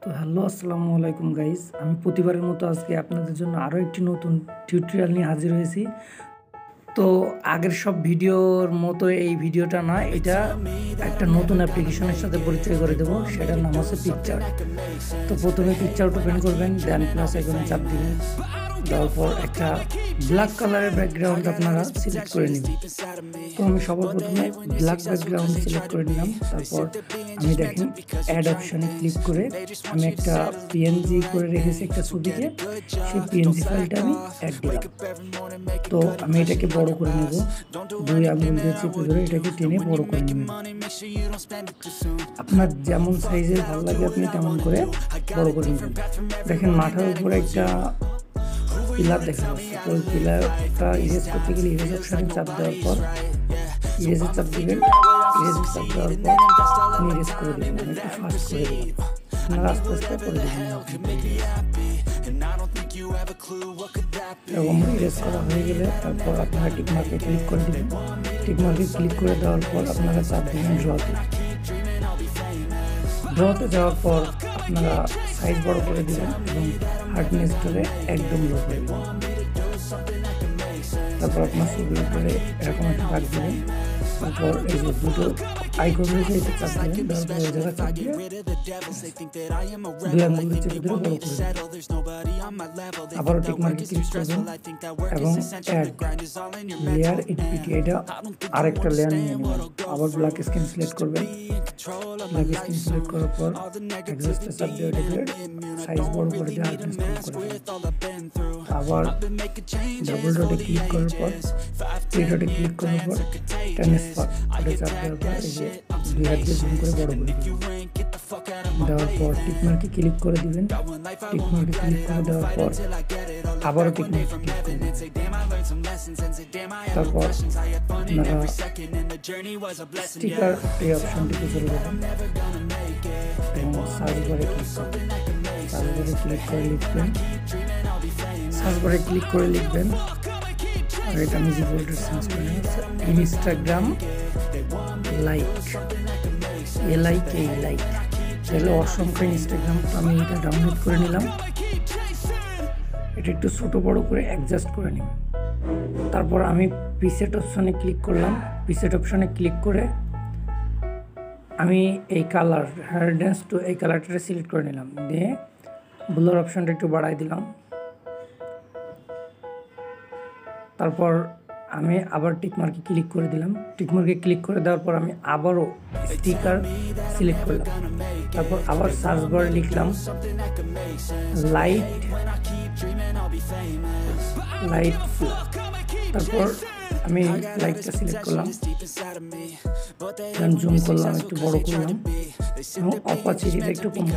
তো হ্যালো আসসালামু আলাইকুম গাইস, আমি প্রতিবারের মতো আজকে আপনাদের জন্য আরও একটি নতুন টিউটোরিয়াল নিয়ে হাজির হয়েছি। তো আগের সব ভিডিওর মতো এই ভিডিওটা না, এটা একটা নতুন অ্যাপ্লিকেশনের সাথে পরিচয় করে দেবো, সেটার নাম হচ্ছে পিকচার্ট। তো প্রথমে পিকচার্ট ওপেন করবেন, দেন প্লাস আইকনে চাপ দিবেন, দেওয়ার পর একটা ব্ল্যাক কালারের ব্যাকগ্রাউন্ড আপনারা সিলেক্ট করে নেবেন। তো আমি সবার প্রথমে ব্ল্যাক ব্যাকগ্রাউন্ড সিলেক্ট করে নিলাম। তারপর আমি দেখেন অ্যাড অপশানে ক্লিক করে আমি একটা পিএনজি করে রেখেছি একটা ছবিকে, সেই পিএনজি ফাইলটা আমি অ্যাড দিলাম। তো আমি এটাকে বড় করে নেব, 2 আঙুল দিয়ে চেপে ধরে এটাকে টেনে বড় করে নেবেন। আপনার যেমন সাইজের ভালো লাগে আপনি তেমন করে বড় করে নেবেন। দেখেন মাথার উপরে একটা পিলার দেখা যাচ্ছে, তো ওই পিলারটা ইরেজ করতে গেলে ইরেজ অপশানে চাপ দেওয়ার পর ইরেজে চাপ দিবেন। ইরেজে চাপ দেওয়ার পর আমি ইরেজ করে দেবেন, আমি একটু ফাস্ট করে দেবেন, আপনারা আস্তে আস্তে করে দেবেন। এরকম ইরেজ করা হয়ে গেলে তারপর আপনারা টিকমার্কে ক্লিক করে দেবেন। টিকমার্কে ক্লিক করে দেওয়ার পর আপনারা চাপ দেবেন ড্রতে। ড্রতে যাওয়ার পর আপনারা সাইজ বড় করে দেবেন এবং হার্ডনেসটাকে একদম লো করে দেবেন। তারপর আপনার ছবির উপরে এরকম একটা দাগ দেবেন। তারপর এই যে দুটো আইকন রয়েছে, এটা চাপ দিবেন, তারপর ওই জায়গা চাপ দিয়ে 2 আঙুল দিয়ে চেপে ধরে বড় করে দেবেন। আবারও টিকমার্কে ক্লিক করবেন এবং অ্যাড লেয়ার এটিপিটি, এটা আরেকটা লেয়ার নিয়ে নেবেন। আবার ব্ল্যাক স্ক্রিন সিলেক্ট করবেন। ব্ল্যাক স্ক্রিন সিলেক্ট করার পর অ্যাডজাস্টে চাপ দিয়ে এটাকে সাইজ বড় করে দিয়ে হার্ডনেস কম করে দেবেন। আবার ডাবল ডটে ক্লিক করার পর 3 ডটে ক্লিক করার পর টেনিস পার্ট এটা চাপ দেওয়ার পর এই যে 2 হাত দিয়ে জুম করে বড় করে দেওয়ার পর টিকমার্কে ক্লিক করে দিবেন। টিকমার্কে ক্লিক করে দেওয়ার পর আবারও টিকমার্কে ক্লিক করবেন। তারপর আপনারা স্টিকার এই অপশনটিতে চলে যাবেন এবং সার্চ বারে ক্লিক করবেন। সার্চ বারে ক্লিক করে লিখবেন, সার্চ বারে ক্লিক করে লিখবেন, আর এটা আমি জিবোল্ডার চেঞ্জ করে নেব, ইনস্টাগ্রাম লাইক, লাইক তাহলে অসংখ্য ইনস্টাগ্রাম। তো আমি এটা ডাউনলোড করে নিলাম, এটা একটু ছোট বড় করে অ্যাডজাস্ট করে নিব। তারপর আমি প্রিসেট অপশনে ক্লিক করলাম। প্রিসেট অপশনে ক্লিক করে আমি এই কালার হার্ডনেস টু এই কালারটা সিলেক্ট করে নিলাম, দিয়ে ব্লার অপশনটা একটু বাড়াই দিলাম। তারপর আমি আবার টিকমার্কে ক্লিক করে দিলাম। টিকমার্কে ক্লিক করে দেওয়ার পর আমি আবারও স্টিকার সিলেক্ট করলাম। তারপর আবার সার্চ বারে লিখলাম লাইট, তারপর আমি লাইটটা সিলেক্ট করলাম, জুম করলাম, একটু বড় করলাম এবং অপাসিটিটা একটু কম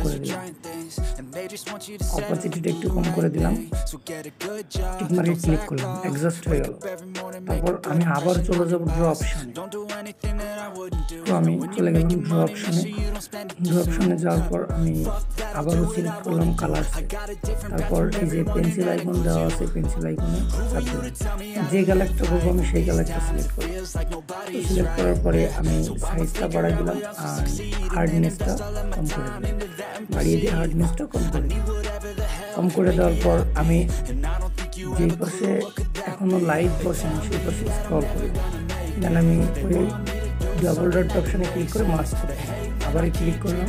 করে দিলাম। টিকমার্কে ক্লিক করলাম, অ্যাডজাস্ট হয়ে গেল। তারপর আমি আবার চলে যাব ড্র অপশনে। তো আমি চলে গেলাম ড্র অপশনে। ড্র অপশনে যাওয়ার পর আমি আবারও সিলেক্ট করলাম কালার। তারপর এই যে পেন্সিল আইকন দেওয়া আছে, পেন্সিল আইকনে চাপ দিলাম। যে কালারটা করবো আমি সেই কালারটা সিলেক্ট করব। সিলেক্ট করার পরে আমি সাইজটা বাড়াই দিলাম আর হার্ডনেসটা কম করে দিলাম, বাড়িয়ে দিয়ে হার্ডনেসটা কম করে দিলাম। কম করে দেওয়ার পর আমি যে পাশে এখনো লাইট বসেনি সেই পাশে স্ক্রল করি, দেন আমি ওই ডাবল ডট অপশানে ক্লিক করে মার্জ করে আবার ক্লিক করলাম,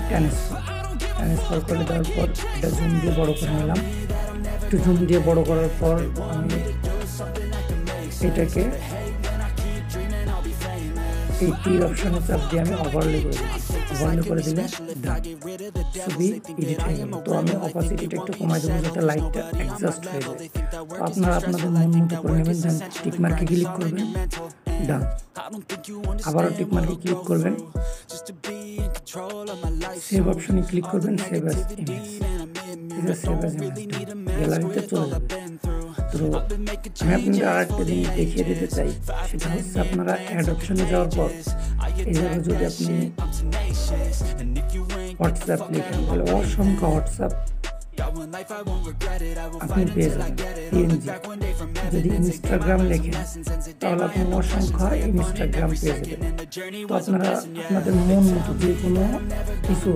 ট্রান্সফার করে দেওয়ার পর এটা জুম দিয়ে বড় করে নিলাম। একটু জুম দিয়ে বড় করার পর আমি এটাকে এই তীর অপশনে চাপ দিয়ে আমি ওভারলে করে দিলাম। ওভারলে করে দিলে ছবি এডিট হয়ে গেল। তো আমি অপাসিটিটা একটু কমাই দেবো যাতে লাইটটা অ্যাডজাস্ট হয়ে যায়। তো আপনারা আপনাদের মন মতো করে নেবেন। দেন টিকমার্কে ক্লিক করবেন, ডান। আবারও টিকমার্কে ক্লিক করবেন, সেভ অপশনে ক্লিক করবেন, save as image, save as image গ্যালারিতে চলে যাবে। তো আমি আপনাদের আরেকটা জিনিস দেখিয়ে দিতে চাই, সেটা হচ্ছে আপনারা অ্যাড অপশনে যাওয়ার পর এই জায়গায় যদি আপনি হোয়াটসঅ্যাপ লেখেন তাহলে অসংখ্য হোয়াটসঅ্যাপ আপনি পেয়ে যাবেন পিএনজি। যদি ইনস্টাগ্রাম লেখেন তাহলে আপনি অসংখ্য ইনস্টাগ্রাম পেয়ে যাবেন। তো আপনারা আপনাদের মন মতো যে কোনো কিছু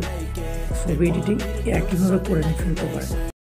ছবি এডিটিং একইভাবে করে ফেলতে পারেন।